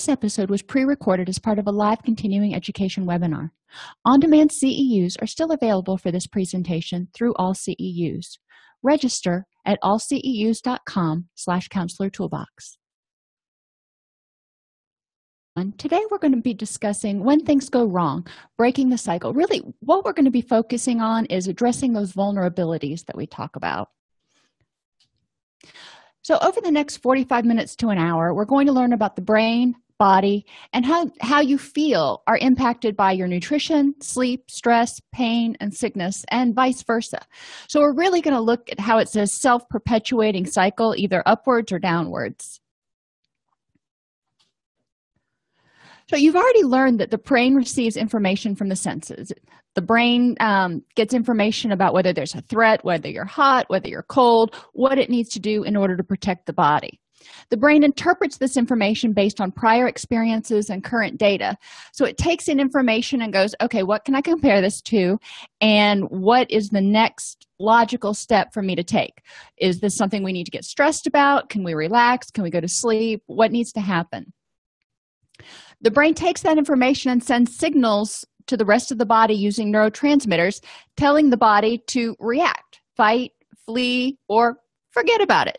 This episode was pre-recorded as part of a live continuing education webinar. On-demand CEUs are still available for this presentation through AllCEUs. Register at allceus.com/counselor toolbox. Today we're going to be discussing when things go wrong, breaking the cycle. Really, what we're going to be focusing on is addressing those vulnerabilities that we talk about. So over the next 45 minutes to an hour, we're going to learn about the brain, body, and how you feel are impacted by your nutrition, sleep, stress, pain, and sickness, and vice versa. So we're really going to look at how it's a self-perpetuating cycle, either upwards or downwards. So you've already learned that the brain receives information from the senses. The brain gets information about whether there's a threat, whether you're hot, whether you're cold, what it needs to do in order to protect the body. The brain interprets this information based on prior experiences and current data. So it takes in information and goes, okay, what can I compare this to? And what is the next logical step for me to take? Is this something we need to get stressed about? Can we relax? Can we go to sleep? What needs to happen? The brain takes that information and sends signals to the rest of the body using neurotransmitters, telling the body to react, fight, flee, or forget about it.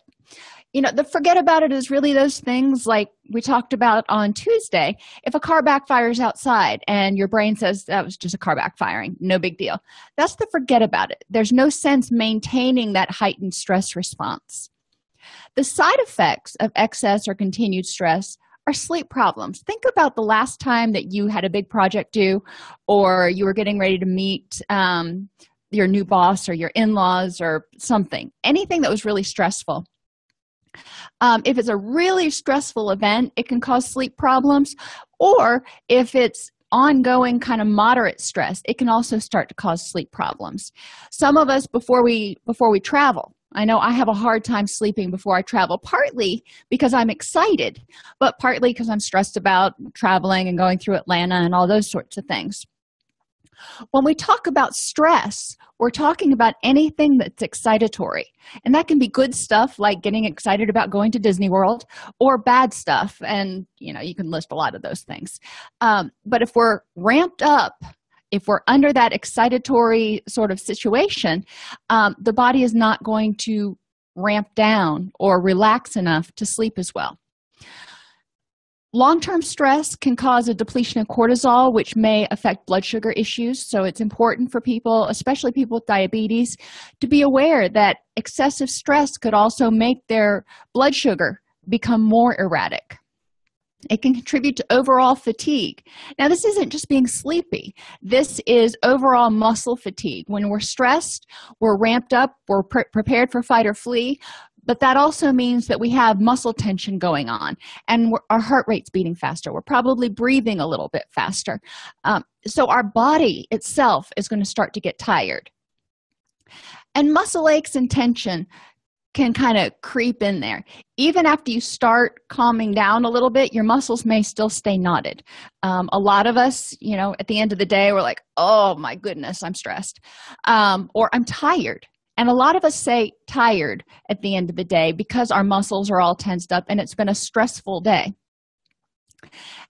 You know, the forget about it is really those things like we talked about on Tuesday. If a car backfires outside and your brain says that was just a car backfiring, no big deal. That's the forget about it. There's no sense maintaining that heightened stress response. The side effects of excess or continued stress are sleep problems. Think about the last time that you had a big project due, or you were getting ready to meet your new boss or your in-laws or something. Anything that was really stressful. If it's a really stressful event, it can cause sleep problems, or if it's ongoing kind of moderate stress, it can also start to cause sleep problems. Some of us, before we travel, I know I have a hard time sleeping before I travel, partly because I'm excited, but partly because I'm stressed about traveling and going through Atlanta and all those sorts of things. When we talk about stress, we're talking about anything that's excitatory, and that can be good stuff like getting excited about going to Disney World, or bad stuff, and you can list a lot of those things. But if we're ramped up, if we're under that excitatory sort of situation, the body is not going to ramp down or relax enough to sleep as well. Long-term stress can cause a depletion of cortisol, which may affect blood sugar issues. So it's important for people, especially people with diabetes, to be aware that excessive stress could also make their blood sugar become more erratic. It can contribute to overall fatigue. Now, this isn't just being sleepy. This is overall muscle fatigue. When we're stressed, we're ramped up, we're prepared for fight or flee, but that also means that we have muscle tension going on, and our heart rate's beating faster. We're probably breathing a little bit faster. So our body itself is going to start to get tired. And muscle aches and tension can kind of creep in there. Even after you start calming down a little bit, your muscles may still stay knotted. A lot of us, at the end of the day, we're like, oh my goodness, I'm stressed, or I'm tired. And a lot of us say tired at the end of the day because our muscles are all tensed up and it's been a stressful day.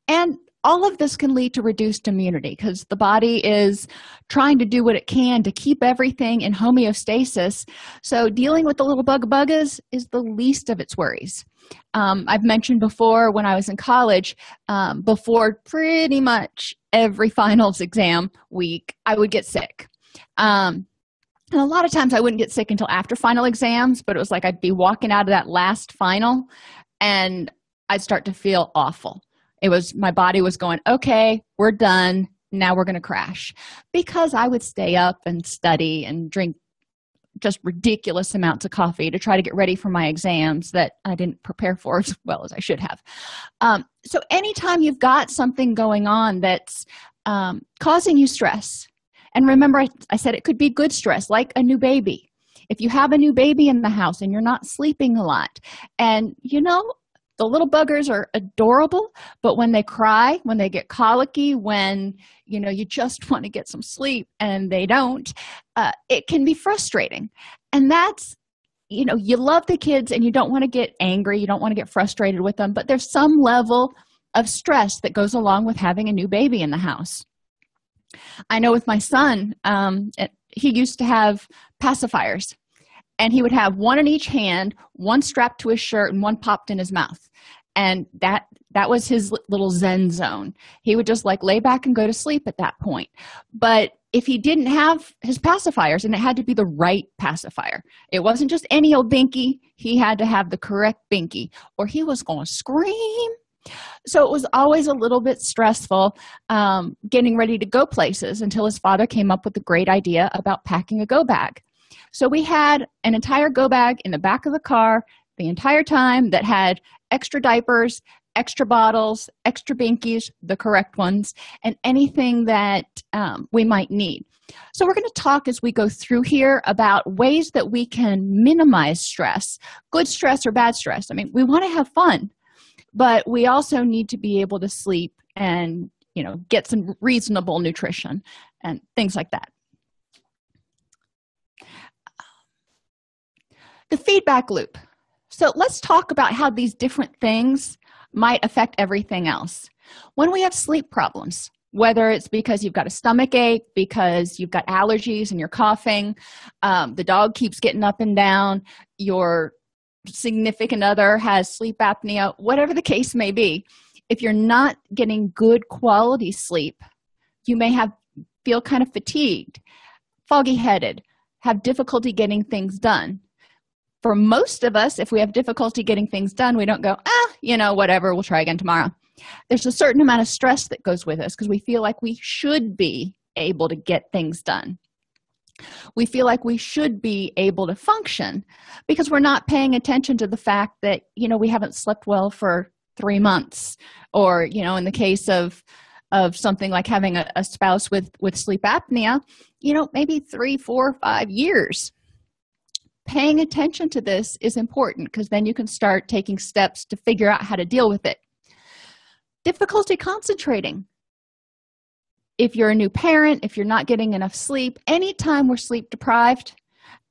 And all of this can lead to reduced immunity because the body is trying to do what it can to keep everything in homeostasis. So dealing with the little bug is the least of its worries. I've mentioned before when I was in college, before pretty much every finals exam week, I would get sick. And a lot of times I wouldn't get sick until after final exams, but it was like I'd be walking out of that last final and I'd start to feel awful. My body was going, okay, we're done. Now we're going to crash. Because I would stay up and study and drink just ridiculous amounts of coffee to try to get ready for my exams that I didn't prepare for as well as I should have. So anytime you've got something going on that's causing you stress, and remember, I said it could be good stress, like a new baby. If you have a new baby in the house and you're not sleeping a lot, and the little buggers are adorable, but when they cry, when they get colicky, when you just want to get some sleep and they don't, it can be frustrating. And that's you love the kids and you don't want to get angry, you don't want to get frustrated with them, but there's some level of stress that goes along with having a new baby in the house. I know with my son, he used to have pacifiers, and he would have one in each hand, one strapped to his shirt, and one popped in his mouth. And that was his little zen zone. He would just like lay back and go to sleep at that point. But if he didn't have his pacifiers, and it had to be the right pacifier, it wasn't just any old binky, he had to have the correct binky, or he was going to scream. So it was always a little bit stressful getting ready to go places until his father came up with a great idea about packing a go bag. So we had an entire go bag in the back of the car the entire time that had extra diapers, extra bottles, extra binkies, the correct ones, and anything that we might need. So we're going to talk as we go through here about ways that we can minimize stress, good stress or bad stress. I mean, we want to have fun, but we also need to be able to sleep and, get some reasonable nutrition and things like that. The feedback loop. So let's talk about how these different things might affect everything else. When we have sleep problems, whether it's because you've got a stomach ache, because you've got allergies and you're coughing, the dog keeps getting up and down, your significant other has sleep apnea, whatever the case may be, if you're not getting good quality sleep, you may feel kind of fatigued, foggy-headed, have difficulty getting things done. For most of us, if we have difficulty getting things done, we don't go, whatever, we'll try again tomorrow. There's a certain amount of stress that goes with us because we feel like we should be able to get things done. We feel like we should be able to function because we're not paying attention to the fact that, we haven't slept well for 3 months, or, in the case of something like having a spouse with sleep apnea, maybe 3, 4, 5 years. Paying attention to this is important because then you can start taking steps to figure out how to deal with it. Difficulty concentrating. If you're a new parent, if you're not getting enough sleep, anytime we're sleep deprived,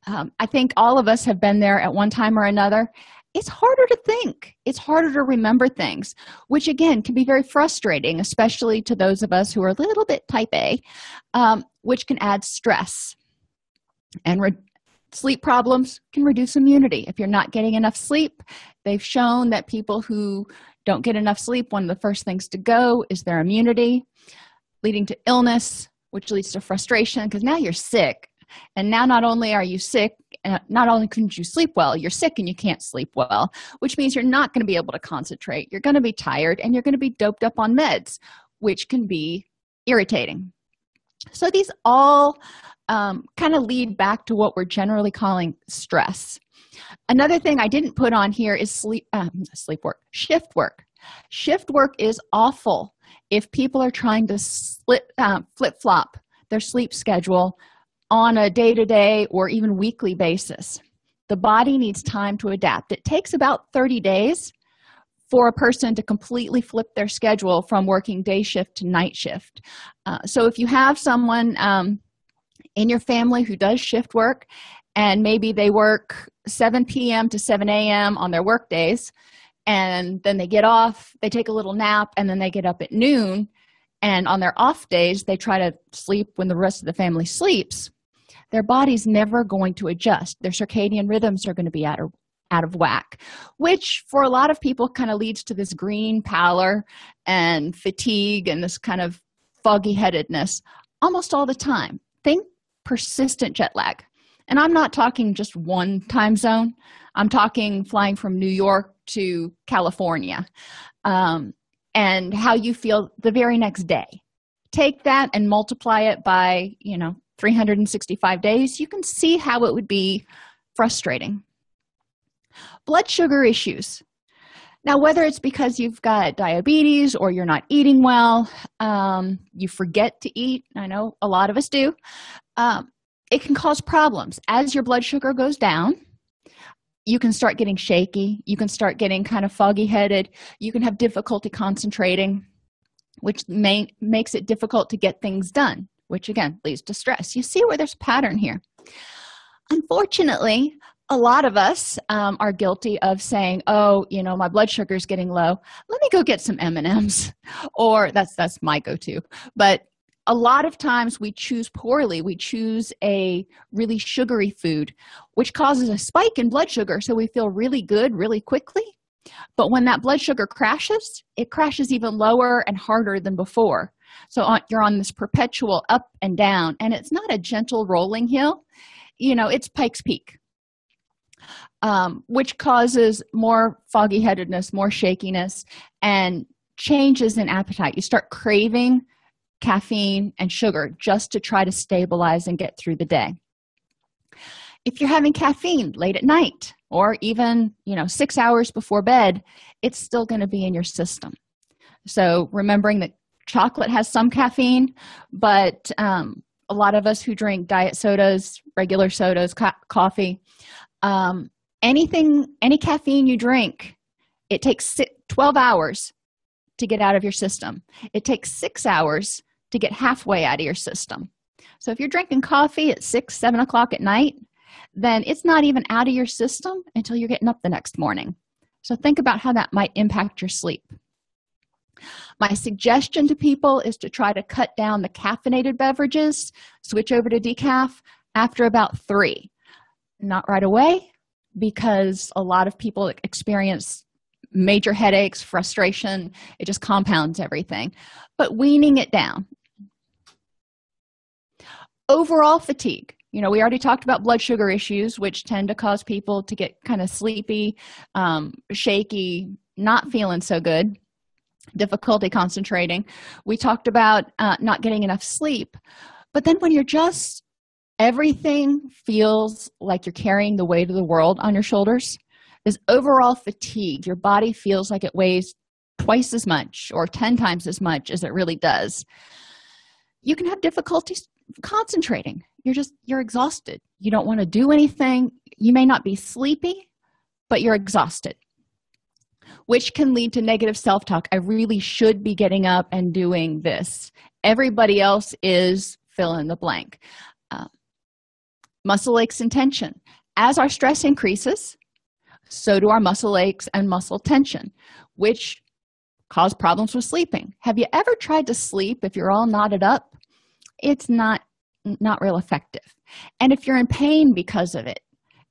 I think all of us have been there at one time or another. It's harder to think. It's harder to remember things, which again can be very frustrating, especially to those of us who are a little bit type A, which can add stress. And sleep problems can reduce immunity. If you're not getting enough sleep, they've shown that people who don't get enough sleep, one of the first things to go is their immunity, leading to illness, which leads to frustration because now you're sick. And now not only are you sick, not only couldn't you sleep well, you're sick and you can't sleep well, which means you're not going to be able to concentrate. You're going to be tired and you're going to be doped up on meds, which can be irritating. So these all kind of lead back to what we're generally calling stress. Another thing I didn't put on here is shift work. Shift work is awful if people are trying to flip-flop their sleep schedule on a day-to-day or even weekly basis. The body needs time to adapt. It takes about 30 days for a person to completely flip their schedule from working day shift to night shift. So if you have someone in your family who does shift work, and maybe they work 7 p.m. to 7 a.m. on their work days, and then they get off, they take a little nap, and then they get up at noon, and on their off days, they try to sleep when the rest of the family sleeps, their body's never going to adjust. Their circadian rhythms are going to be out of whack, which for a lot of people kind of leads to this green pallor and fatigue and this kind of foggy-headedness almost all the time. Think persistent jet lag. And I'm not talking just one time zone. I'm talking flying from New York to California, and how you feel the very next day. Take that and multiply it by, 365 days. You can see how it would be frustrating. Blood sugar issues. Now, whether it's because you've got diabetes or you're not eating well, you forget to eat, I know a lot of us do, it can cause problems. As your blood sugar goes down, you can start getting shaky, you can start getting kind of foggy-headed, you can have difficulty concentrating, which makes it difficult to get things done, which again leads to stress. You see where there's a pattern here. Unfortunately, A lot of us are guilty of saying, oh, my blood sugar is getting low. Let me go get some M&Ms. Or that's my go-to. But a lot of times we choose poorly. We choose a really sugary food, which causes a spike in blood sugar. So we feel really good really quickly. But when that blood sugar crashes, it crashes even lower and harder than before. So you're on this perpetual up and down. And it's not a gentle rolling hill. It's Pikes Peak. Which causes more foggy headedness, more shakiness, and changes in appetite. You start craving caffeine and sugar just to try to stabilize and get through the day. If you're having caffeine late at night or even 6 hours before bed, it's still going to be in your system. So remembering that chocolate has some caffeine, but a lot of us who drink diet sodas, regular sodas, coffee, any caffeine you drink, it takes 12 hours to get out of your system. It takes 6 hours to get halfway out of your system. So if you're drinking coffee at 6, 7 o'clock at night, then it's not even out of your system until you're getting up the next morning. So think about how that might impact your sleep. My suggestion to people is to try to cut down the caffeinated beverages, switch over to decaf after about 3. Not right away, because a lot of people experience major headaches, frustration. It just compounds everything. But weaning it down. Overall fatigue. We already talked about blood sugar issues, which tend to cause people to get kind of sleepy, shaky, not feeling so good, difficulty concentrating. We talked about not getting enough sleep. But then when everything feels like you're carrying the weight of the world on your shoulders, is overall fatigue. Your body feels like it weighs twice as much or 10 times as much as it really does. You can have difficulties concentrating. You're exhausted. You don't want to do anything. You may not be sleepy, but you're exhausted, which can lead to negative self-talk. I really should be getting up and doing this. Everybody else is fill in the blank. Muscle aches and tension. As our stress increases, so do our muscle aches and muscle tension, which cause problems with sleeping. Have you ever tried to sleep if you're all knotted up? It's not real effective. And if you're in pain because of it,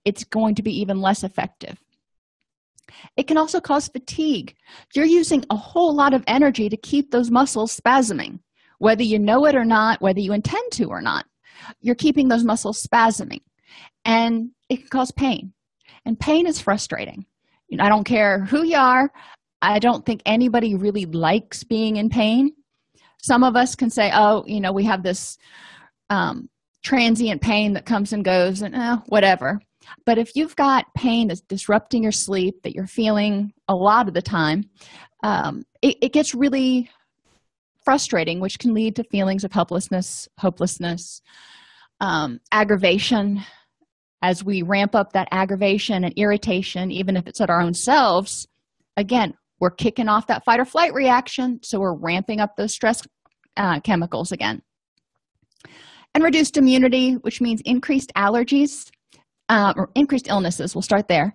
it's going to be even less effective. It can also cause fatigue. You're using a whole lot of energy to keep those muscles spasming, whether you know it or not, whether you intend to or not. You're keeping those muscles spasming, and it can cause pain. And pain is frustrating. I don't care who you are. I don't think anybody really likes being in pain. Some of us can say, oh, we have this transient pain that comes and goes and whatever. But if you've got pain that's disrupting your sleep that you're feeling a lot of the time, it gets really frustrating, which can lead to feelings of helplessness, hopelessness, aggravation. As we ramp up that aggravation and irritation, even if it's at our own selves, again, we're kicking off that fight or flight reaction, so we're ramping up those stress chemicals again. And reduced immunity, which means increased allergies or increased illnesses. We'll start there.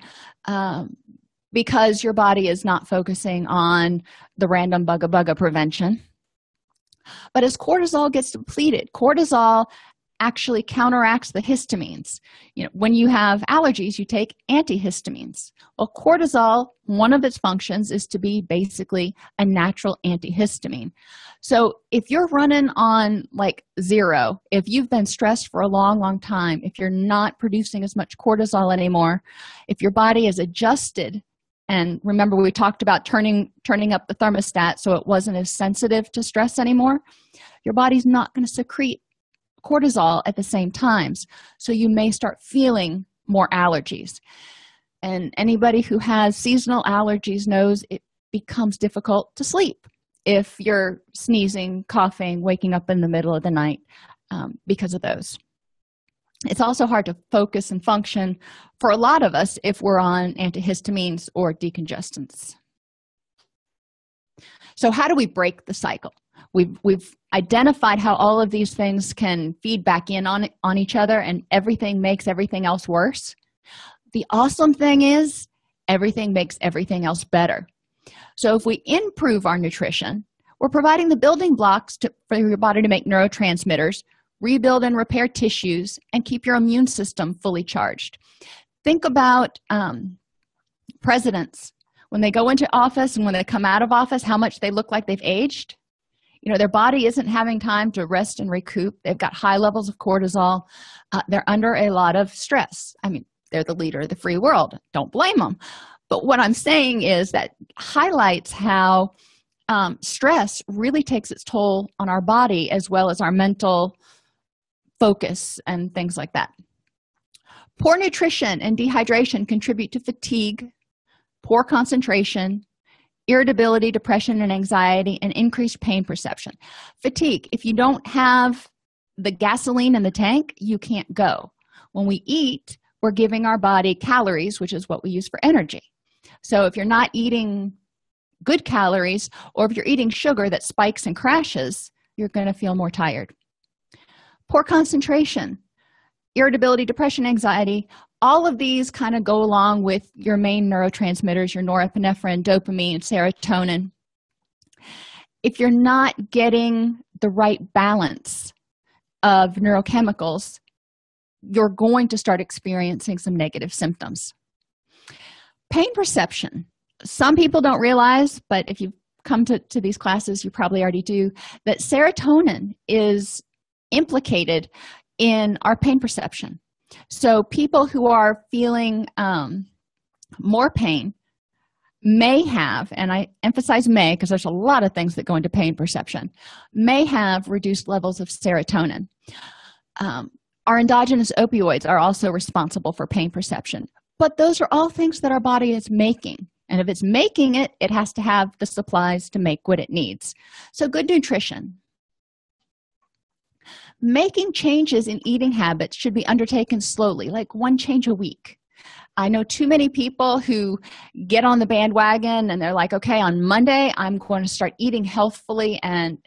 Because your body is not focusing on the random bugga prevention. But as cortisol gets depleted, cortisol actually counteracts the histamines. When you have allergies, you take antihistamines. Well, cortisol, one of its functions is to be basically a natural antihistamine. So if you're running on like 0, if you've been stressed for a long time, if you're not producing as much cortisol anymore, if your body is adjusted, and remember we talked about turning up the thermostat so it wasn't as sensitive to stress anymore, your body's not going to secrete cortisol at the same times. So you may start feeling more allergies. And anybody who has seasonal allergies knows it becomes difficult to sleep if you're sneezing, coughing, waking up in the middle of the night because of those. It's also hard to focus and function for a lot of us if we're on antihistamines or decongestants. So how do we break the cycle? We've identified how all of these things can feed back in on each other, and everything makes everything else worse. The awesome thing is everything makes everything else better. So if we improve our nutrition, we're providing the building blocks for your body to make neurotransmitters, rebuild and repair tissues, and keep your immune system fully charged. Think about presidents. When they go into office and when they come out of office, how much they look like they've aged. Their body isn't having time to rest and recoup. They've got high levels of cortisol. They're under a lot of stress. I mean, they're the leader of the free world. Don't blame them. But what I'm saying is that highlights how stress really takes its toll on our body as well as our mental focus and things like that. Poor nutrition and dehydration contribute to fatigue, poor concentration, irritability, depression, and anxiety, and increased pain perception. Fatigue, if you don't have the gasoline in the tank, you can't go. When we eat, we're giving our body calories, which is what we use for energy. So if you're not eating good calories, or if you're eating sugar that spikes and crashes, you're going to feel more tired. Poor concentration, irritability, depression, anxiety, all of these kind of go along with your main neurotransmitters, your norepinephrine, dopamine, serotonin. If you're not getting the right balance of neurochemicals, you're going to start experiencing some negative symptoms. Pain perception. Some people don't realize, but if you've come to these classes, you probably already do, that serotonin is implicated in our pain perception. So people who are feeling more pain may have, and I emphasize may because there's a lot of things that go into pain perception, may have reduced levels of serotonin. Our endogenous opioids are also responsible for pain perception, but those are all things that our body is making. And if it's making it, it has to have the supplies to make what it needs. So good nutrition. Making changes in eating habits should be undertaken slowly, like one change a week. I know too many people who get on the bandwagon and they're like, okay, on Monday, I'm going to start eating healthfully, and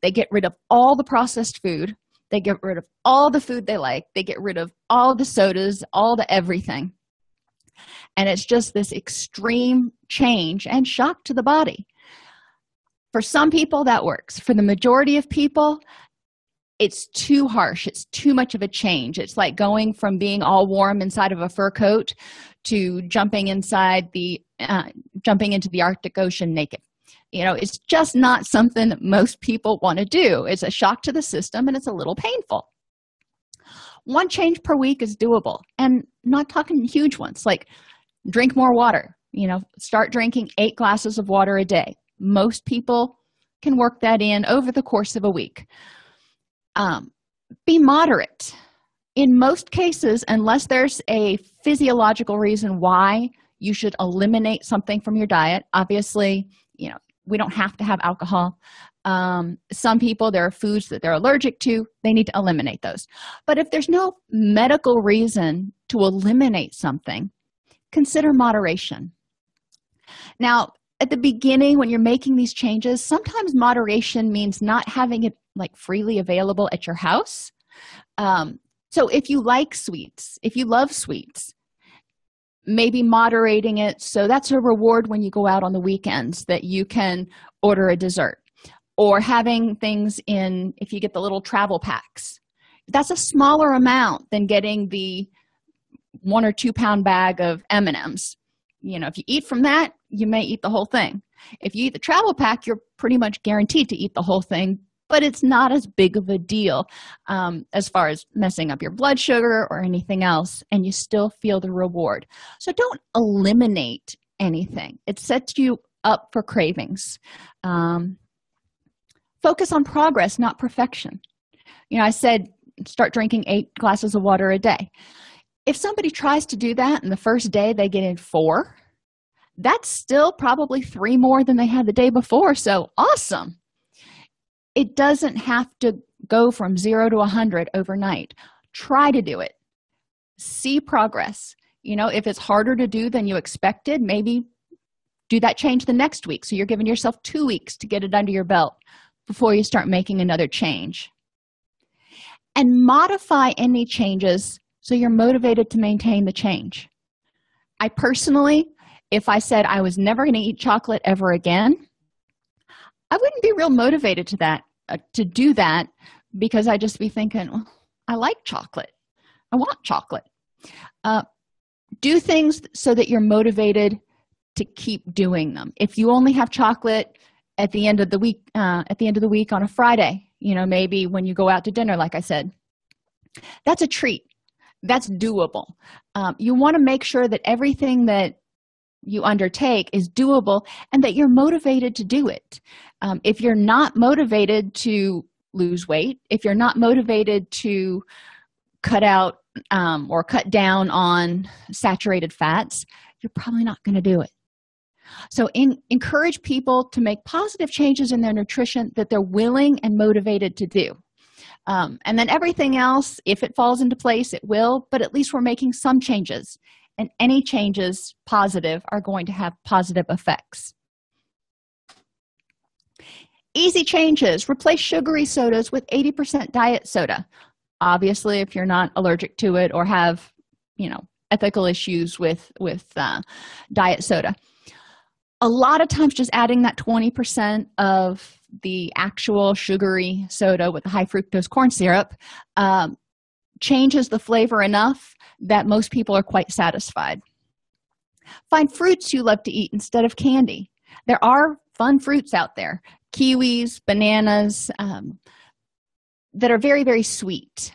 they get rid of all the processed food. They get rid of all the food they like. They get rid of all the sodas, all the everything. And it's just this extreme change and shock to the body. For some people, that works. For the majority of people, it's too harsh. It's too much of a change. It's like going from being all warm inside of a fur coat to jumping into the Arctic Ocean naked. It's just not something that most people want to do. It's a shock to the system, and it's a little painful. One change per week is doable, and not talking huge ones, like drink more water. Start drinking 8 glasses of water a day. Most people can work that in over the course of a week. Be moderate. In most cases, unless there's a physiological reason why you should eliminate something from your diet, obviously, we don't have to have alcohol. Some people, there are foods that they're allergic to, they need to eliminate those. But if there's no medical reason to eliminate something, consider moderation. Now, at the beginning, when you're making these changes, sometimes moderation means not having it freely available at your house. So if you like sweets, if you love sweets, maybe moderating it. So that's a reward when you go out on the weekends that you can order a dessert, or having things if you get the little travel packs. That's a smaller amount than getting the 1 or 2 pound bag of M&Ms. If you eat from that, you may eat the whole thing. If you eat the travel pack, you're pretty much guaranteed to eat the whole thing, but it's not as big of a deal as far as messing up your blood sugar or anything else, and you still feel the reward. So don't eliminate anything. It sets you up for cravings. Focus on progress, not perfection. I said start drinking 8 glasses of water a day. If somebody tries to do that and the first day they get in 4, that's still probably 3 more than they had the day before. So awesome. It doesn't have to go from 0 to 100 overnight. Try to do it. See progress. If it's harder to do than you expected, maybe do that change the next week. So you're giving yourself 2 weeks to get it under your belt before you start making another change. And modify any changes so you're motivated to maintain the change. I personally, if I said I was never going to eat chocolate ever again, I wouldn't be real motivated to do that, because I'd just be thinking, well, I like chocolate. I want chocolate. Do things so that you're motivated to keep doing them. If you only have chocolate at the end of the week, on a Friday, maybe when you go out to dinner, like I said, that's a treat. That's doable. You want to make sure that everything that you undertake is doable and that you're motivated to do it. If you're not motivated to lose weight, if you're not motivated to cut out or cut down on saturated fats, you're probably not going to do it. So encourage people to make positive changes in their nutrition that they're willing and motivated to do. And then everything else, if it falls into place, it will, but at least we're making some changes. And any changes positive are going to have positive effects. Easy changes. Replace sugary sodas with 80% diet soda. Obviously, if you're not allergic to it or have, ethical issues with diet soda. A lot of times just adding that 20% of the actual sugary soda with the high fructose corn syrup changes the flavor enough that most people are quite satisfied. Find fruits you love to eat instead of candy. There are fun fruits out there. Kiwis, bananas, that are very, very sweet.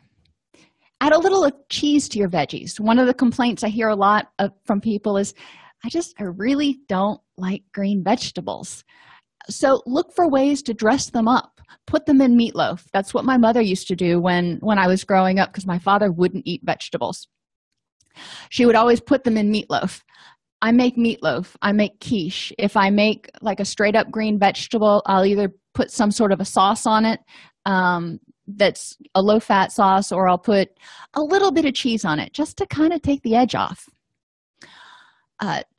Add a little of cheese to your veggies. One of the complaints I hear a lot from people is, I really don't like green vegetables. So look for ways to dress them up. Put them in meatloaf. That's what my mother used to do when I was growing up, because my father wouldn't eat vegetables. She would always put them in meatloaf. I make meatloaf. I make quiche. If I make like a straight up green vegetable, I'll either put some sort of a sauce on it that's a low fat sauce, or I'll put a little bit of cheese on it just to kind of take the edge off.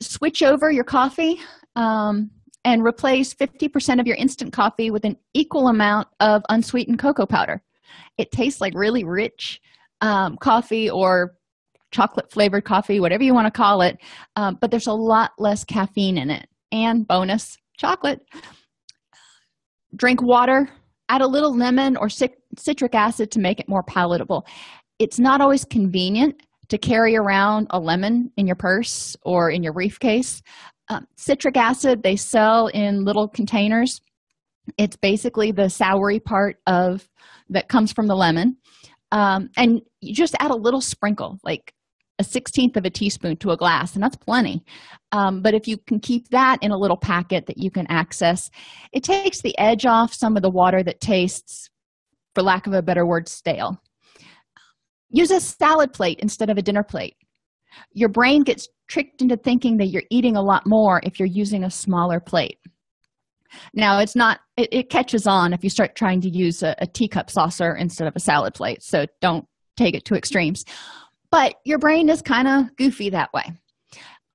Switch over your coffee and replace 50% of your instant coffee with an equal amount of unsweetened cocoa powder. It tastes like really rich coffee or chocolate flavored coffee, whatever you want to call it, but there's a lot less caffeine in it. And bonus, chocolate. Drink water. Add a little lemon or citric acid to make it more palatable. It's not always convenient to carry around a lemon in your purse or in your briefcase. Citric acid, they sell in little containers. It's basically the soury part that comes from the lemon. And you just add a little sprinkle, like a 1/16 of a teaspoon to a glass, and that's plenty. But if you can keep that in a little packet that you can access, it takes the edge off some of the water that tastes, for lack of a better word, stale. Use a salad plate instead of a dinner plate. Your brain gets tricked into thinking that you're eating a lot more if you're using a smaller plate. Now, it catches on if you start trying to use a teacup saucer instead of a salad plate, so don't take it to extremes. But your brain is kind of goofy that way.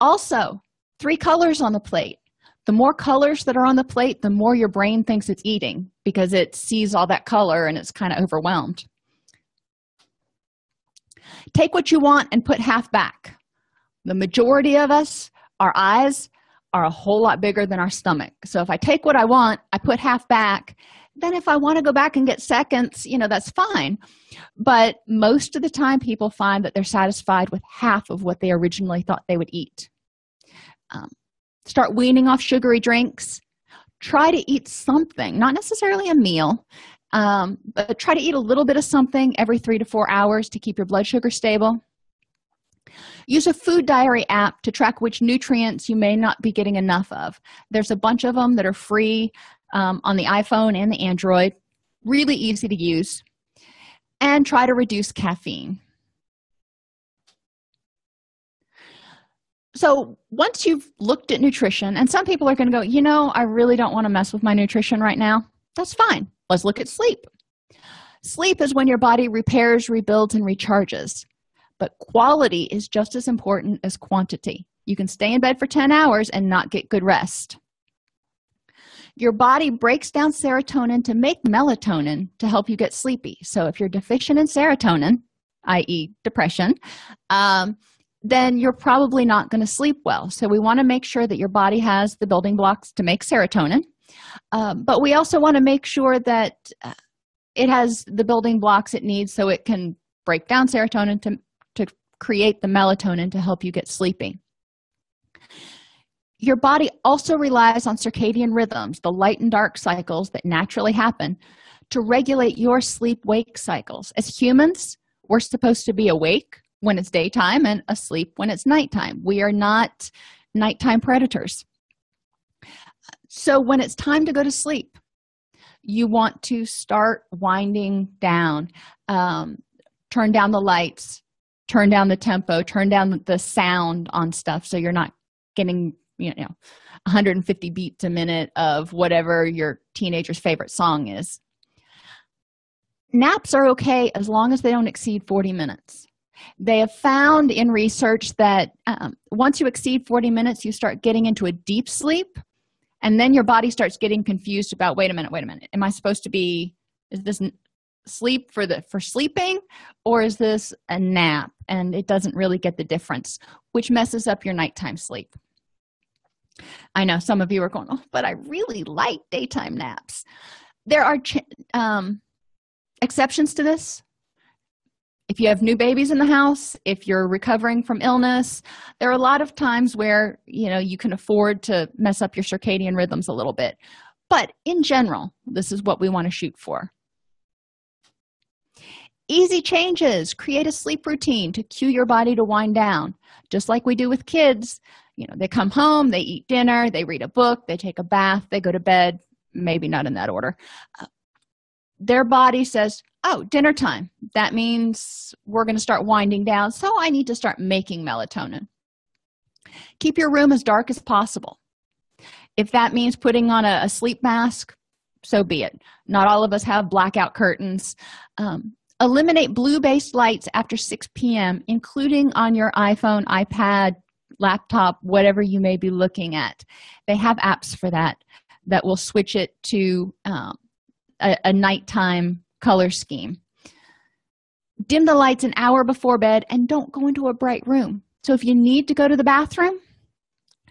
Also, 3 colors on the plate. The more colors that are on the plate, the more your brain thinks it's eating, because it sees all that color and it's kind of overwhelmed. Take what you want and put half back. The majority of us, our eyes are a whole lot bigger than our stomach. So if I take what I want, I put half back. Then if I want to go back and get seconds, that's fine. But most of the time, people find that they're satisfied with half of what they originally thought they would eat. Start weaning off sugary drinks. Try to eat something, not necessarily a meal, but try to eat a little bit of something every 3 to 4 hours to keep your blood sugar stable. Use a food diary app to track which nutrients you may not be getting enough of. There's a bunch of them that are free on the iPhone and the Android. Really easy to use. And try to reduce caffeine. So once you've looked at nutrition, and some people are going to go, I really don't want to mess with my nutrition right now. That's fine. Let's look at sleep. Sleep is when your body repairs, rebuilds, and recharges. But quality is just as important as quantity. You can stay in bed for 10 hours and not get good rest. Your body breaks down serotonin to make melatonin to help you get sleepy. So if you're deficient in serotonin, i.e. depression, then you're probably not going to sleep well. So we want to make sure that your body has the building blocks to make serotonin, but we also want to make sure that it has the building blocks it needs so it can break down serotonin to create the melatonin to help you get sleeping. Your body also relies on circadian rhythms, the light and dark cycles that naturally happen, to regulate your sleep-wake cycles. As humans, we're supposed to be awake when it's daytime and asleep when it's nighttime. We are not nighttime predators. So when it's time to go to sleep, you want to start winding down, turn down the lights, turn down the tempo, turn down the sound on stuff so you're not getting 150 beats a minute of whatever your teenager's favorite song is. Naps are okay as long as they don't exceed 40 minutes. They have found in research that once you exceed 40 minutes, you start getting into a deep sleep, and then your body starts getting confused about, wait a minute, am I supposed to be, is this sleep for sleeping, or is this a nap? And it doesn't really get the difference, which messes up your nighttime sleep. I know some of you are going, oh, but I really like daytime naps. There are exceptions to this. If you have new babies in the house, if you're recovering from illness, there are a lot of times where, you can afford to mess up your circadian rhythms a little bit. But in general, this is what we want to shoot for. Easy changes. Create a sleep routine to cue your body to wind down. Just like we do with kids. They come home, they eat dinner, they read a book, they take a bath, they go to bed, maybe not in that order. Their body says, oh, dinner time. That means we're going to start winding down, so I need to start making melatonin. Keep your room as dark as possible. If that means putting on a sleep mask, so be it. Not all of us have blackout curtains. Eliminate blue-based lights after 6 p.m., including on your iPhone, iPad, laptop, whatever you may be looking at. They have apps for that will switch it to a nighttime color scheme. Dim the lights an hour before bed and don't go into a bright room. So if you need to go to the bathroom,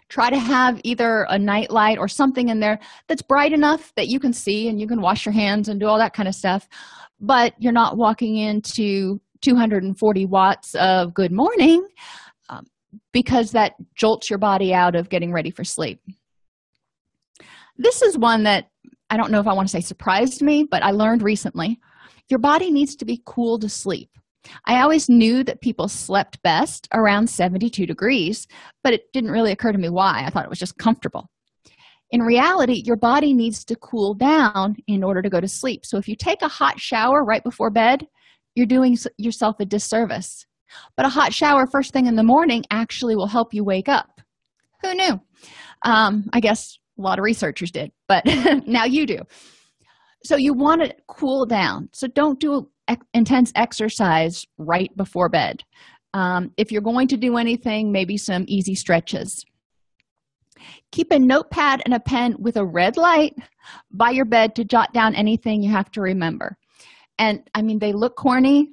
try to have either a night light or something in there that's bright enough that you can see and you can wash your hands and do all that kind of stuff, but you're not walking into 240 watts of good morning, because that jolts your body out of getting ready for sleep. This is one that I don't know if I want to say surprised me, but I learned recently. Your body needs to be cool to sleep. I always knew that people slept best around 72 degrees, but it didn't really occur to me why. I thought it was just comfortable. In reality, your body needs to cool down in order to go to sleep. So if you take a hot shower right before bed, you're doing yourself a disservice. But a hot shower first thing in the morning actually will help you wake up. Who knew? I guess a lot of researchers did, but now you do. So you want to cool down. So don't do intense exercise right before bed. If you're going to do anything, maybe some easy stretches. Keep a notepad and a pen with a red light by your bed to jot down anything you have to remember. And I mean, they look corny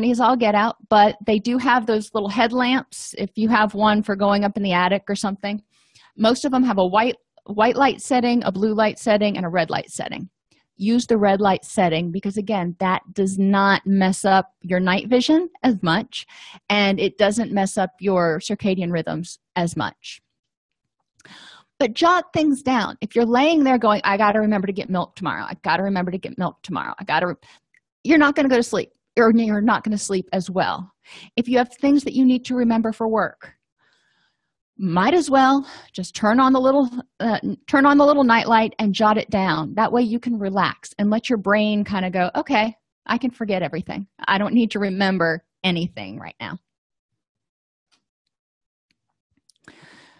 as all get out, but they do have those little headlamps. If you have one for going up in the attic or something, most of them have a white light setting, a blue light setting, and a red light setting. Use the red light setting because, again, that does not mess up your night vision as much, and it doesn't mess up your circadian rhythms as much. But jot things down. If you're laying there going, I got to remember to get milk tomorrow. I got to remember to get milk tomorrow. You're not going to go to sleep, or you're not going to sleep as well. If you have things that you need to remember for work, might as well just turn on the little nightlight and jot it down. That way you can relax and let your brain kind of go, okay, I can forget everything. I don't need to remember anything right now.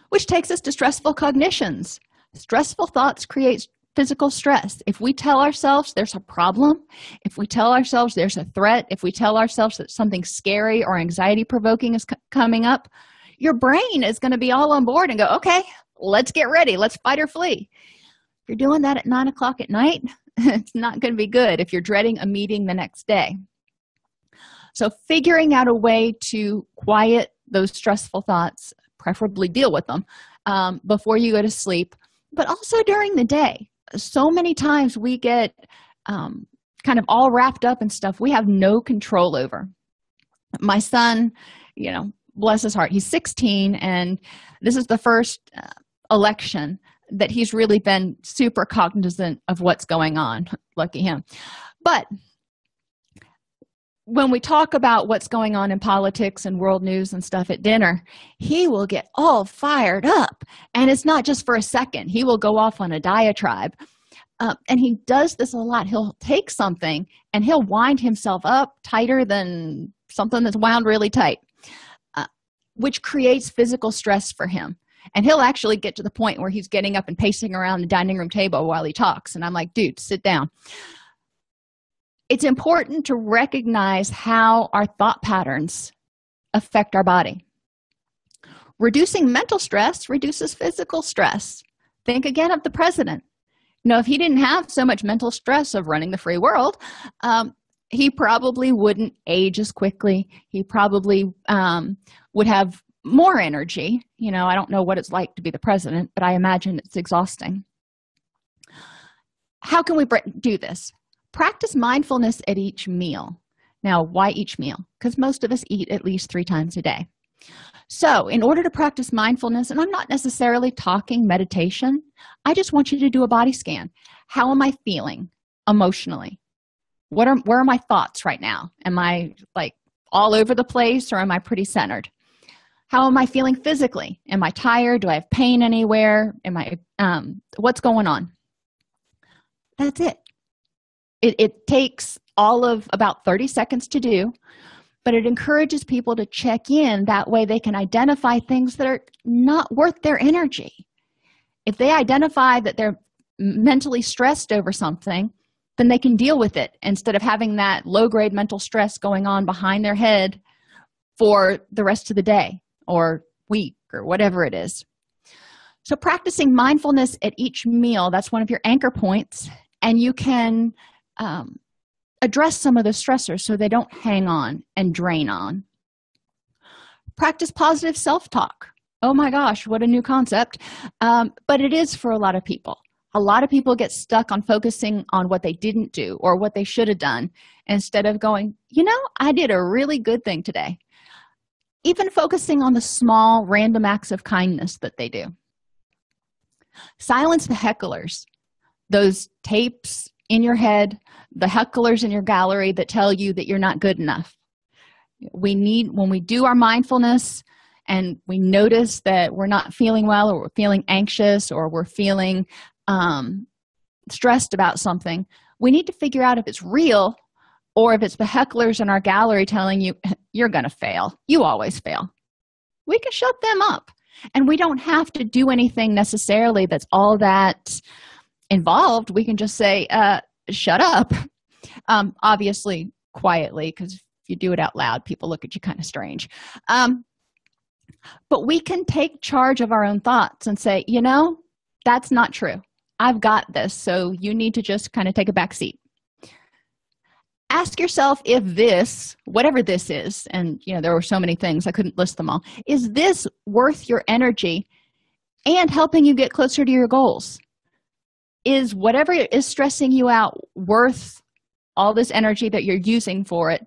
Which takes us to stressful cognitions. Stressful thoughts create physical stress. If we tell ourselves there's a problem, if we tell ourselves there's a threat, if we tell ourselves that something scary or anxiety-provoking is coming up, your brain is going to be all on board and go, okay, let's get ready. Let's fight or flee. If you're doing that at 9 o'clock at night, it's not going to be good if you're dreading a meeting the next day. So figuring out a way to quiet those stressful thoughts, preferably deal with them before you go to sleep, but also during the day. So many times we get kind of all wrapped up in stuff we have no control over. My son, bless his heart, he's 16, and this is the first election that he's really been super cognizant of what's going on. Lucky him. But when we talk about what's going on in politics and world news and stuff at dinner, he will get all fired up. And it's not just for a second. He will go off on a diatribe. And he does this a lot. He'll take something and he'll wind himself up tighter than something that's wound really tight, which creates physical stress for him. And he'll actually get to the point where he's getting up and pacing around the dining room table while he talks. And I'm like, dude, sit down. It's important to recognize how our thought patterns affect our body. Reducing mental stress reduces physical stress. Think again of the president. If he didn't have so much mental stress of running the free world, he probably wouldn't age as quickly. He probably would have more energy. I don't know what it's like to be the president, but I imagine it's exhausting. How can we do this? Practice mindfulness at each meal. Now, why each meal? Because most of us eat at least 3 times a day. So in order to practice mindfulness, and I'm not necessarily talking meditation, I just want you to do a body scan. How am I feeling emotionally? Where are my thoughts right now? Am I like all over the place, or am I pretty centered? How am I feeling physically? Am I tired? Do I have pain anywhere? What's going on? That's it. It takes all of about 30 seconds to do, but it encourages people to check in. That way they can identify things that are not worth their energy. If they identify that they're mentally stressed over something, then they can deal with it instead of having that low-grade mental stress going on behind their head for the rest of the day or week or whatever it is. So practicing mindfulness at each meal, that's one of your anchor points, and you can address some of the stressors so they don't hang on and drain on. Practice positive self-talk. Oh my gosh, what a new concept. But it is for a lot of people. A lot of people get stuck on focusing on what they didn't do or what they should have done instead of going, I did a really good thing today. Even focusing on the small random acts of kindness that they do. Silence the hecklers. Those tapes in your head, the hecklers in your gallery that tell you that you're not good enough. When we do our mindfulness and we notice that we're not feeling well, or we're feeling anxious, or we're feeling stressed about something, we need to figure out if it's real or if it's the hecklers in our gallery telling you, you're going to fail. You always fail. We can shut them up. And we don't have to do anything necessarily that's all that involved. We can just say, shut up. Obviously, quietly, because if you do it out loud, people look at you kind of strange. But we can take charge of our own thoughts and say, that's not true. I've got this, so you need to just kind of take a back seat. Ask yourself if this, whatever this is, and there were so many things, I couldn't list them all, is this worth your energy and helping you get closer to your goals? Is whatever is stressing you out worth all this energy that you're using for it?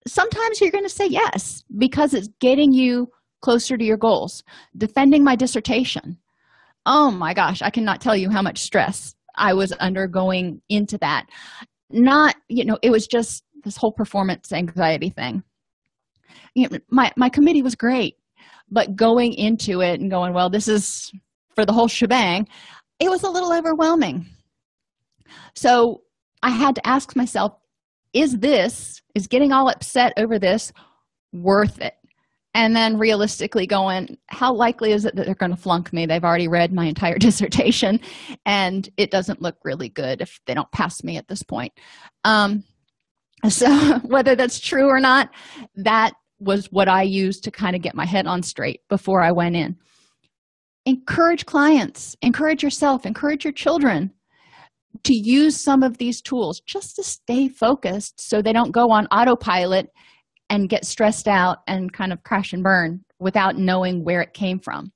Sometimes you're going to say yes, because it's getting you closer to your goals. Defending my dissertation. Oh my gosh, I cannot tell you how much stress I was undergoing into that. It was just this whole performance anxiety thing. My committee was great, but going into it and going, well, this is for the whole shebang, it was a little overwhelming. So I had to ask myself, is getting all upset over this worth it? And then realistically going, how likely is it that they're going to flunk me? They've already read my entire dissertation, and it doesn't look really good if they don't pass me at this point. So whether that's true or not, that was what I used to kind of get my head on straight before I went in. Encourage clients, encourage yourself, encourage your children to use some of these tools just to stay focused so they don't go on autopilot and get stressed out and kind of crash and burn without knowing where it came from.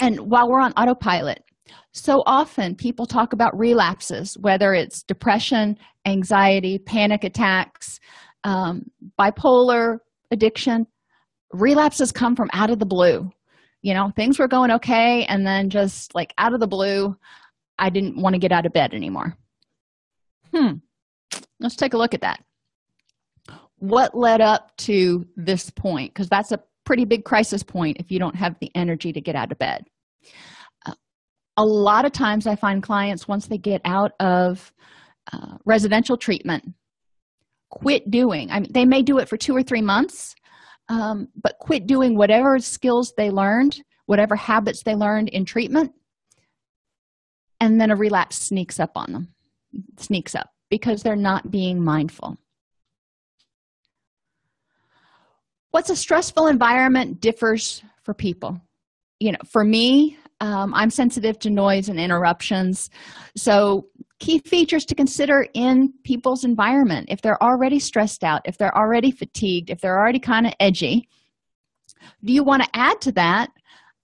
And while we're on autopilot, so often people talk about relapses, whether it's depression, anxiety, panic attacks, bipolar addiction. Relapses come from out of the blue. Things were going okay, and then just like out of the blue, I didn't want to get out of bed anymore. Let's take a look at that. What led up to this point? Because that's a pretty big crisis point if you don't have the energy to get out of bed. A lot of times I find clients, once they get out of residential treatment, quit doing. They may do it for 2 or 3 months, but quit doing whatever skills they learned, whatever habits they learned in treatment, and then a relapse sneaks up on them. Sneaks up because they're not being mindful. What's a stressful environment differs for people. For me, I'm sensitive to noise and interruptions. So key features to consider in people's environment: if they're already stressed out, if they're already fatigued, if they're already kind of edgy, do you want to add to that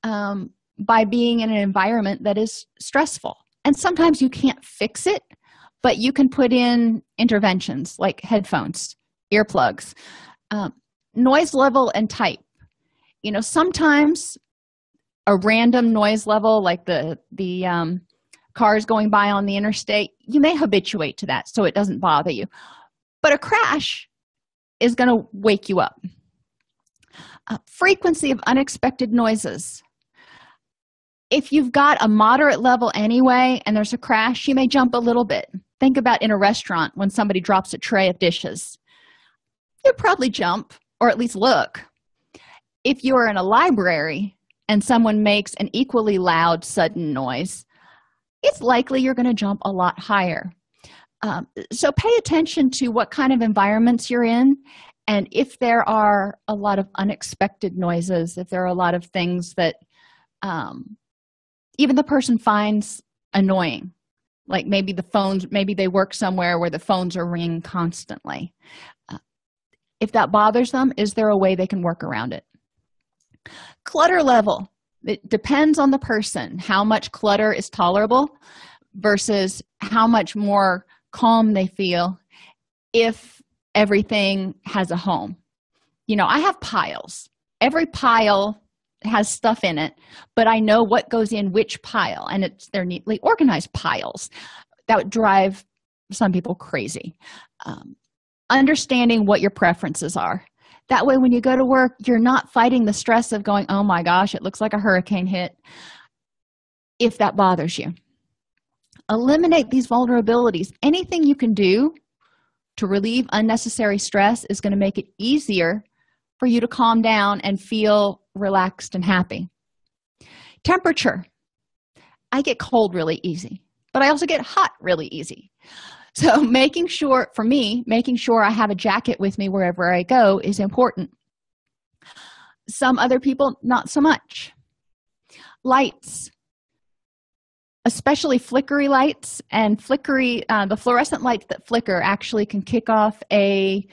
by being in an environment that is stressful? And sometimes you can't fix it, but you can put in interventions like headphones, earplugs, noise level and type. Sometimes a random noise level, like the cars going by on the interstate, you may habituate to that so it doesn't bother you. But a crash is going to wake you up. Frequency of unexpected noises. If you've got a moderate level anyway and there's a crash, you may jump a little bit. Think about in a restaurant when somebody drops a tray of dishes. You'd probably jump, or at least look. If you're in a library and someone makes an equally loud, sudden noise, it's likely you're going to jump a lot higher. So pay attention to what kind of environments you're in, and if there are a lot of unexpected noises, if there are a lot of things that even the person finds annoying, like maybe they work somewhere where the phones are ringing constantly. If that bothers them, is there a way they can work around it? Clutter level. It depends on the person, how much clutter is tolerable versus how much more calm they feel if everything has a home. I have piles. Every pile has stuff in it, but I know what goes in which pile, and they're neatly organized piles. That would drive some people crazy. Understanding what your preferences are. That way, when you go to work, you're not fighting the stress of going, oh my gosh, it looks like a hurricane hit, if that bothers you. Eliminate these vulnerabilities. Anything you can do to relieve unnecessary stress is going to make it easier for you to calm down and feel relaxed and happy. Temperature. I get cold really easy, but I also get hot really easy. So making sure I have a jacket with me wherever I go is important. Some other people, not so much. Lights, especially flickery lights, and the fluorescent lights that flicker actually can kick off a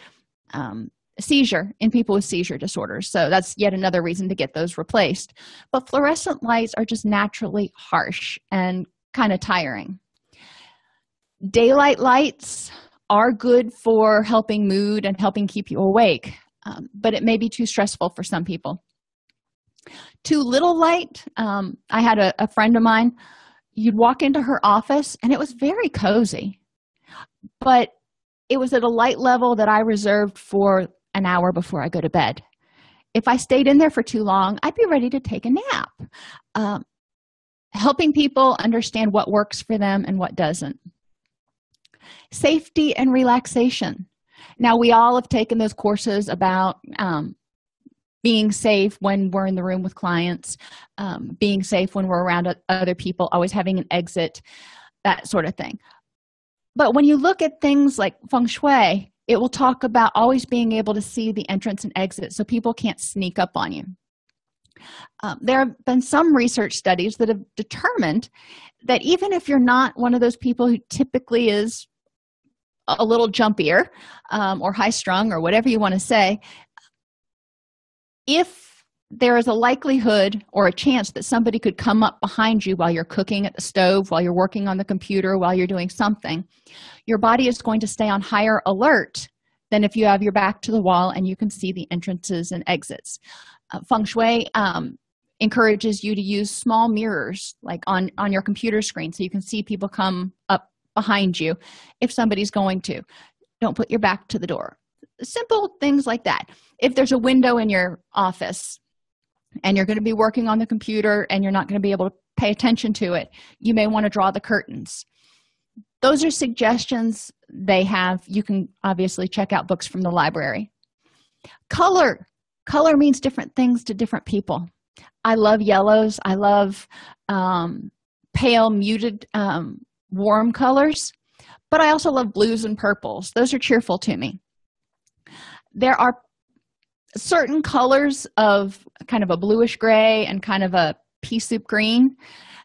seizure in people with seizure disorders. So that's yet another reason to get those replaced. But fluorescent lights are just naturally harsh and kind of tiring. Daylight lights are good for helping mood and helping keep you awake, but it may be too stressful for some people. Too little light. I had a friend of mine, you'd walk into her office and it was very cozy, but it was at a light level that I reserved for an hour before I go to bed. If I stayed in there for too long, I'd be ready to take a nap. Helping people understand what works for them and what doesn't. Safety and relaxation. Now, we all have taken those courses about being safe when we're in the room with clients, being safe when we're around other people, always having an exit, that sort of thing. But when you look at things like feng shui, it will talk about always being able to see the entrance and exit so people can't sneak up on you. There have been some research studies that have determined that even if you're not one of those people who typically is a little jumpier or high strung or whatever you want to say, if there is a likelihood or a chance that somebody could come up behind you while you're cooking at the stove, while you're working on the computer, while you're doing something, your body is going to stay on higher alert than if you have your back to the wall and you can see the entrances and exits. Feng Shui encourages you to use small mirrors like on your computer screen so you can see people come up behind you if somebody's going to. Don't put your back to the door. Simple things like that. If there's a window in your office and you're going to be working on the computer and you're not going to be able to pay attention to it, you may want to draw the curtains. Those are suggestions they have. You can obviously check out books from the library. Color means different things to different people. I love yellows. I love pale, muted, warm colors, but I also love blues and purples. Those are cheerful to me. There are certain colors of kind of a bluish gray and kind of a pea soup green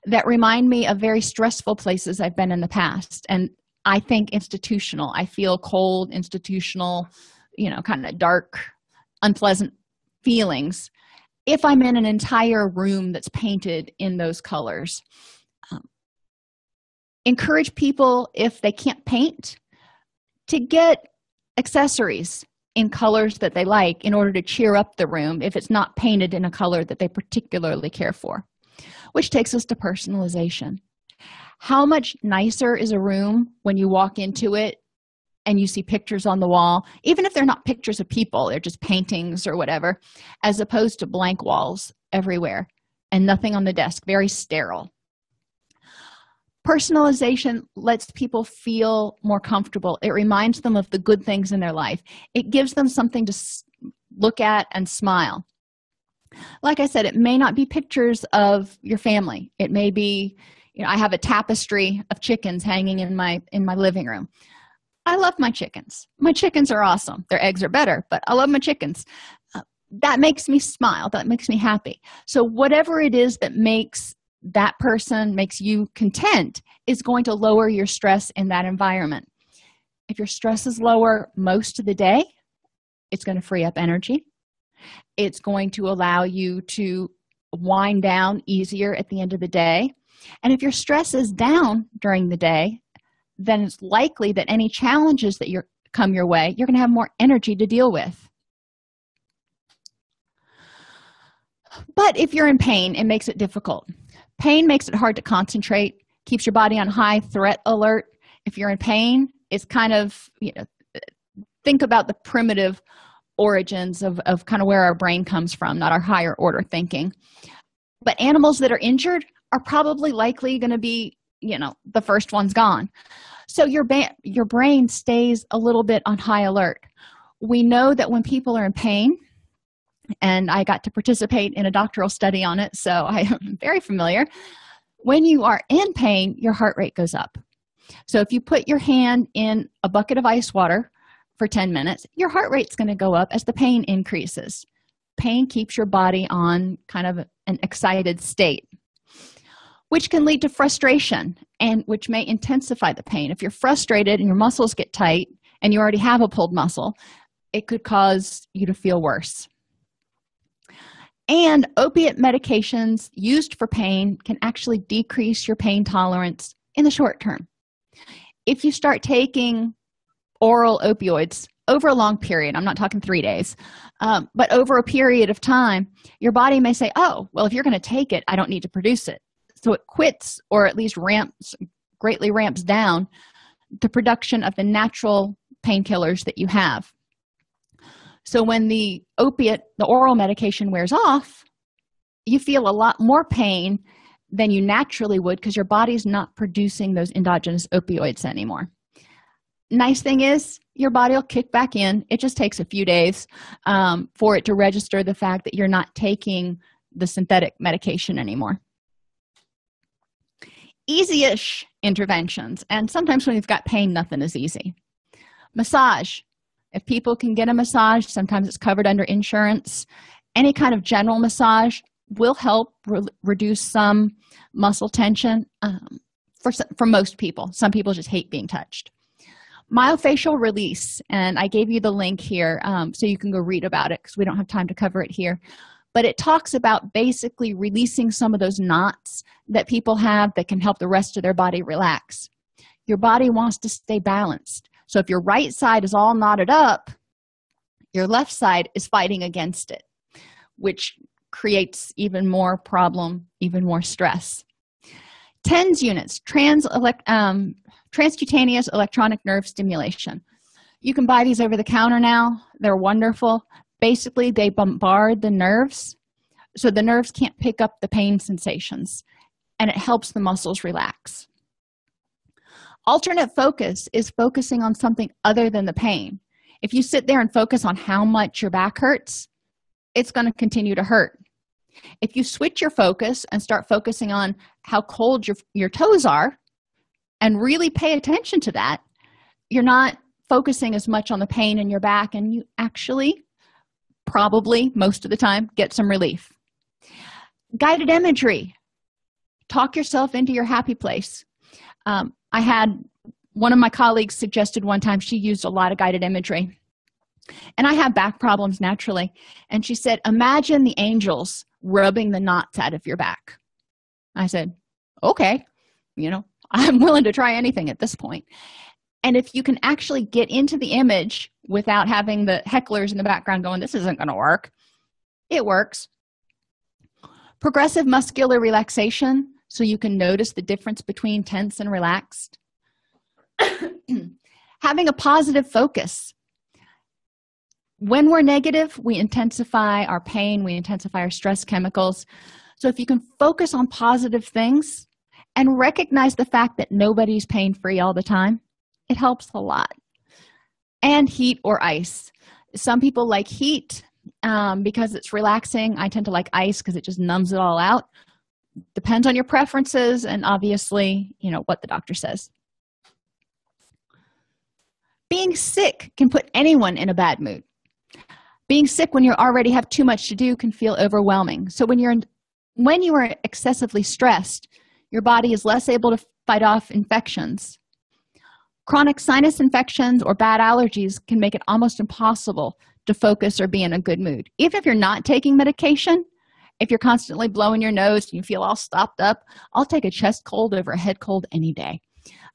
that remind me of very stressful places I've been in the past. And I think institutional. I feel cold, institutional, kind of dark, unpleasant feelings if I'm in an entire room that's painted in those colors. Encourage people, if they can't paint, to get accessories in colors that they like in order to cheer up the room if it's not painted in a color that they particularly care for. Which takes us to personalization. How much nicer is a room when you walk into it and you see pictures on the wall, even if they're not pictures of people, they're just paintings or whatever, as opposed to blank walls everywhere and nothing on the desk, very sterile. Personalization lets people feel more comfortable. It reminds them of the good things in their life. It gives them something to look at and smile. Like I said, it may not be pictures of your family. It may be, I have a tapestry of chickens hanging in my living room. I love my chickens. My chickens are awesome. Their eggs are better, but I love my chickens. That makes me smile. That makes me happy. So whatever it is that makes that person, makes you content, is going to lower your stress in that environment. If your stress is lower most of the day, it's going to free up energy. It's going to allow you to wind down easier at the end of the day. And if your stress is down during the day, then it's likely that any challenges that come your way, you're going to have more energy to deal with. But if you're in pain, it makes it difficult. Pain makes it hard to concentrate, keeps your body on high threat alert. If you're in pain, it's kind of, think about the primitive origins of kind of where our brain comes from, not our higher order thinking. But animals that are injured are probably likely going to be, the first one's gone. So your brain stays a little bit on high alert. We know that when people are in pain, and I got to participate in a doctoral study on it, so I am very familiar. When you are in pain, your heart rate goes up. So if you put your hand in a bucket of ice water for 10 minutes, your heart rate's going to go up as the pain increases. Pain keeps your body on kind of an excited state, which can lead to frustration and which may intensify the pain. If you're frustrated and your muscles get tight and you already have a pulled muscle, it could cause you to feel worse. And opiate medications used for pain can actually decrease your pain tolerance in the short term. If you start taking oral opioids over a long period, I'm not talking 3 days, but over a period of time, your body may say, oh, well, if you're going to take it, I don't need to produce it. So it quits, or at least greatly ramps down the production of the natural painkillers that you have. So when the oral medication wears off, you feel a lot more pain than you naturally would because your body's not producing those endogenous opioids anymore. Nice thing is, your body will kick back in. It just takes a few days for it to register the fact that you're not taking the synthetic medication anymore. Easy-ish interventions, and sometimes when you've got pain, nothing is easy. Massage. If people can get a massage, sometimes it's covered under insurance. Any kind of general massage will help reduce some muscle tension for most people. Some people just hate being touched. Myofascial release, and I gave you the link here so you can go read about it because we don't have time to cover it here. But it talks about basically releasing some of those knots that people have that can help the rest of their body relax. Your body wants to stay balanced. So if your right side is all knotted up, your left side is fighting against it, which creates even more problem, even more stress. TENS units, transcutaneous electronic nerve stimulation. You can buy these over the counter now. They're wonderful. Basically, they bombard the nerves so the nerves can't pick up the pain sensations, and it helps the muscles relax. Alternate focus is focusing on something other than the pain. If you sit there and focus on how much your back hurts, it's going to continue to hurt. If you switch your focus and start focusing on how cold your toes are and really pay attention to that, you're not focusing as much on the pain in your back, and you actually, probably most of the time, get some relief. Guided imagery. Talk yourself into your happy place. I had one of my colleagues suggested one time she used a lot of guided imagery. And I have back problems naturally. And she said, imagine the angels rubbing the knots out of your back. I said, okay, I'm willing to try anything at this point. And if you can actually get into the image without having the hecklers in the background going, this isn't going to work, it works. Progressive muscular relaxation, so you can notice the difference between tense and relaxed. Having a positive focus. When we're negative, we intensify our pain, we intensify our stress chemicals. So if you can focus on positive things and recognize the fact that nobody's pain-free all the time, it helps a lot. And heat or ice. Some people like heat because it's relaxing. I tend to like ice because it just numbs it all out. Depends on your preferences and obviously, what the doctor says. Being sick can put anyone in a bad mood. Being sick when you already have too much to do can feel overwhelming. So when you are excessively stressed, your body is less able to fight off infections. Chronic sinus infections or bad allergies can make it almost impossible to focus or be in a good mood. Even if you're not taking medication, if you're constantly blowing your nose and you feel all stopped up, I'll take a chest cold over a head cold any day.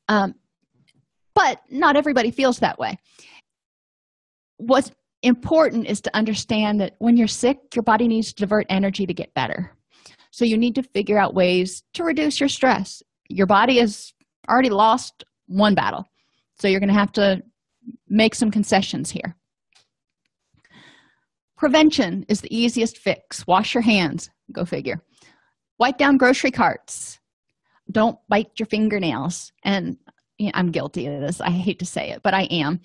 But not everybody feels that way. What's important is to understand that when you're sick, your body needs to divert energy to get better. So you need to figure out ways to reduce your stress. Your body has already lost one battle, so you're going to have to make some concessions here. Prevention is the easiest fix. Wash your hands. Go figure. Wipe down grocery carts. Don't bite your fingernails. And I'm guilty of this. I hate to say it, but I am.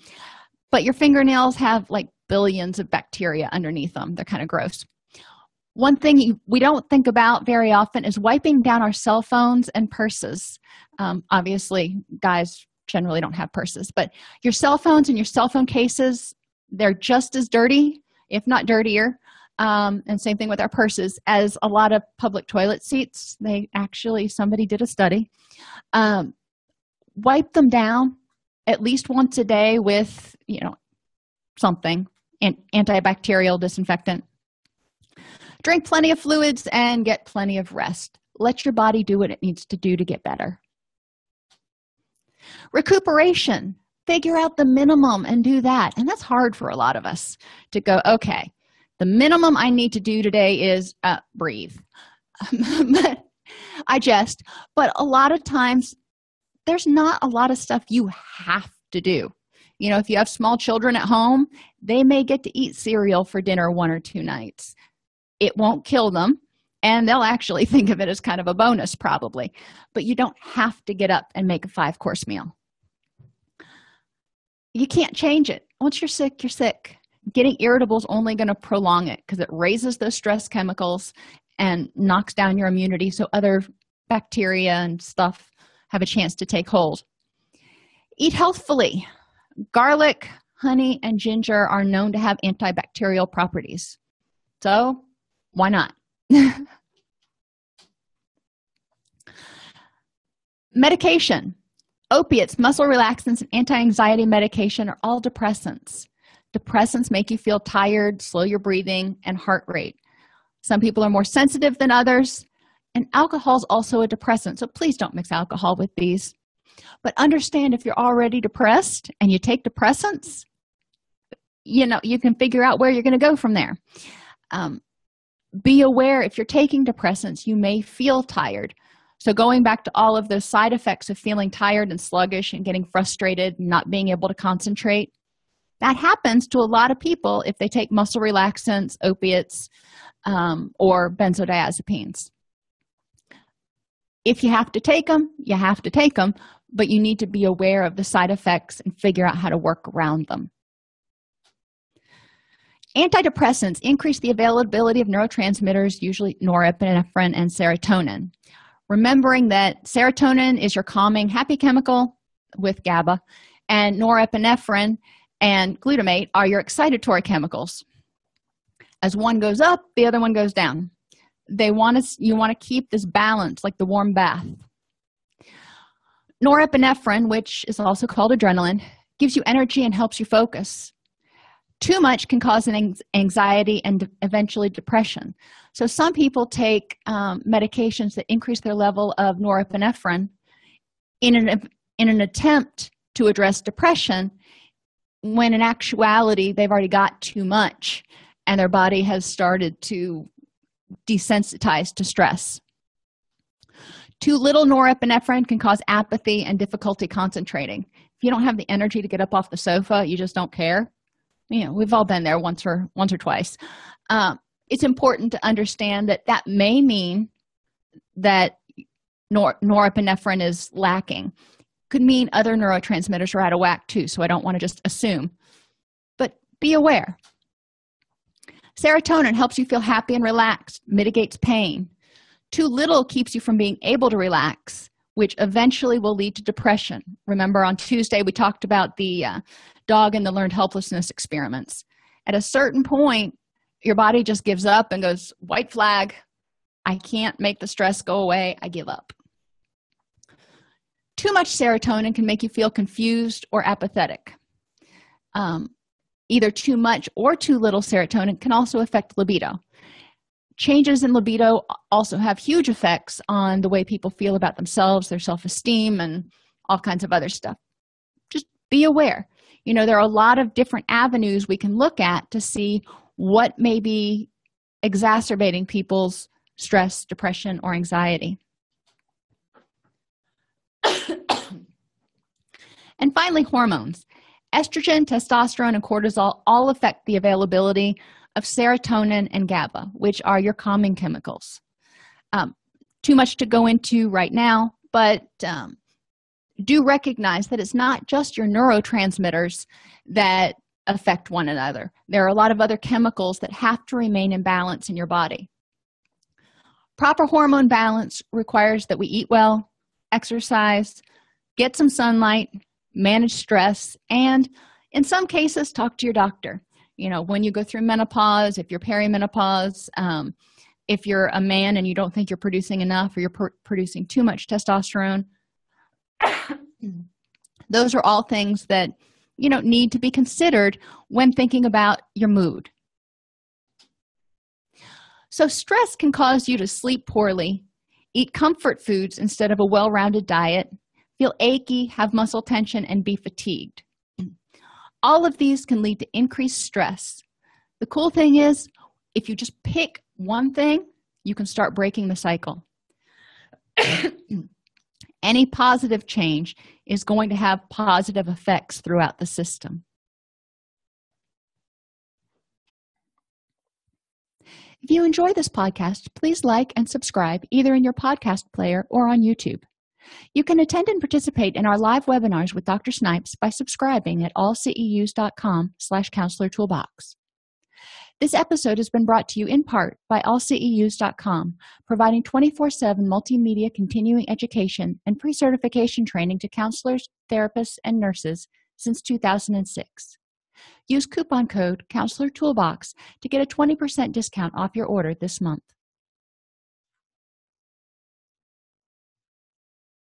But your fingernails have like billions of bacteria underneath them. They're kind of gross. One thing we don't think about very often is wiping down our cell phones and purses. Obviously, guys generally don't have purses, but your cell phones and your cell phone cases, they're just as dirty, if not dirtier, and same thing with our purses, as a lot of public toilet seats. Somebody did a study. Wipe them down at least once a day with, something, antibacterial disinfectant. Drink plenty of fluids and get plenty of rest. Let your body do what it needs to do to get better. Recuperation. Figure out the minimum and do that. And that's hard for a lot of us to go, okay, the minimum I need to do today is breathe. I jest. But a lot of times, there's not a lot of stuff you have to do. If you have small children at home, they may get to eat cereal for dinner 1 or 2 nights. It won't kill them, and they'll actually think of it as kind of a bonus probably. But you don't have to get up and make a 5-course meal. You can't change it. Once you're sick, you're sick. Getting irritable is only going to prolong it because it raises those stress chemicals and knocks down your immunity so other bacteria and stuff have a chance to take hold. Eat healthfully. Garlic, honey, and ginger are known to have antibacterial properties. So, why not? Medication. Opiates, muscle relaxants, and anti-anxiety medication are all depressants. Depressants make you feel tired, slow your breathing, and heart rate. Some people are more sensitive than others, and alcohol is also a depressant, so please don't mix alcohol with these. But understand, if you're already depressed and you take depressants, you can figure out where you're going to go from there. Be aware, if you're taking depressants, you may feel tired. So going back to all of those side effects of feeling tired and sluggish and getting frustrated and not being able to concentrate, that happens to a lot of people if they take muscle relaxants, opiates, or benzodiazepines. If you have to take them, you have to take them, but you need to be aware of the side effects and figure out how to work around them. Antidepressants increase the availability of neurotransmitters, usually norepinephrine and serotonin. Remembering that serotonin is your calming, happy chemical with GABA, and norepinephrine and glutamate are your excitatory chemicals. As one goes up, the other one goes down. You want to keep this balance, like the warm bath. Norepinephrine, which is also called adrenaline, gives you energy and helps you focus. Too much can cause an anxiety and eventually depression. So some people take medications that increase their level of norepinephrine in an attempt to address depression, when in actuality they've already got too much and their body has started to desensitize to stress. Too little norepinephrine can cause apathy and difficulty concentrating. If you don't have the energy to get up off the sofa, you just don't care. We've all been there once or twice. It's important to understand that may mean that norepinephrine is lacking. Could mean other neurotransmitters are out of whack too, so I don't want to just assume. But be aware. Serotonin helps you feel happy and relaxed, mitigates pain. Too little keeps you from being able to relax, which eventually will lead to depression. Remember, on Tuesday, we talked about the dog and the learned helplessness experiments. At a certain point, your body just gives up and goes, white flag, I can't make the stress go away, I give up. Too much serotonin can make you feel confused or apathetic. Either too much or too little serotonin can also affect libido. Changes in libido also have huge effects on the way people feel about themselves, their self-esteem, and all kinds of other stuff. Just be aware. There are a lot of different avenues we can look at to see what may be exacerbating people's stress, depression, or anxiety. And finally, hormones. Estrogen, testosterone, and cortisol all affect the availability of serotonin and GABA, which are your calming chemicals. Too much to go into right now, but do recognize that it's not just your neurotransmitters that affect one another. There are a lot of other chemicals that have to remain in balance in your body. Proper hormone balance requires that we eat well, exercise, get some sunlight, manage stress, and in some cases, talk to your doctor. When you go through menopause, if you're perimenopause, if you're a man and you don't think you're producing enough or you're producing too much testosterone, those are all things that need to be considered when thinking about your mood. So stress can cause you to sleep poorly, eat comfort foods instead of a well-rounded diet, feel achy, have muscle tension, and be fatigued. All of these can lead to increased stress. The cool thing is, if you just pick one thing, you can start breaking the cycle. Any positive change is going to have positive effects throughout the system. If you enjoy this podcast, please like and subscribe either in your podcast player or on YouTube. You can attend and participate in our live webinars with Dr. Snipes by subscribing at allceus.com/counselor toolbox. This episode has been brought to you in part by allceus.com, providing 24/7 multimedia continuing education and pre-certification training to counselors, therapists, and nurses since 2006. Use coupon code Counselor Toolbox to get a 20% discount off your order this month.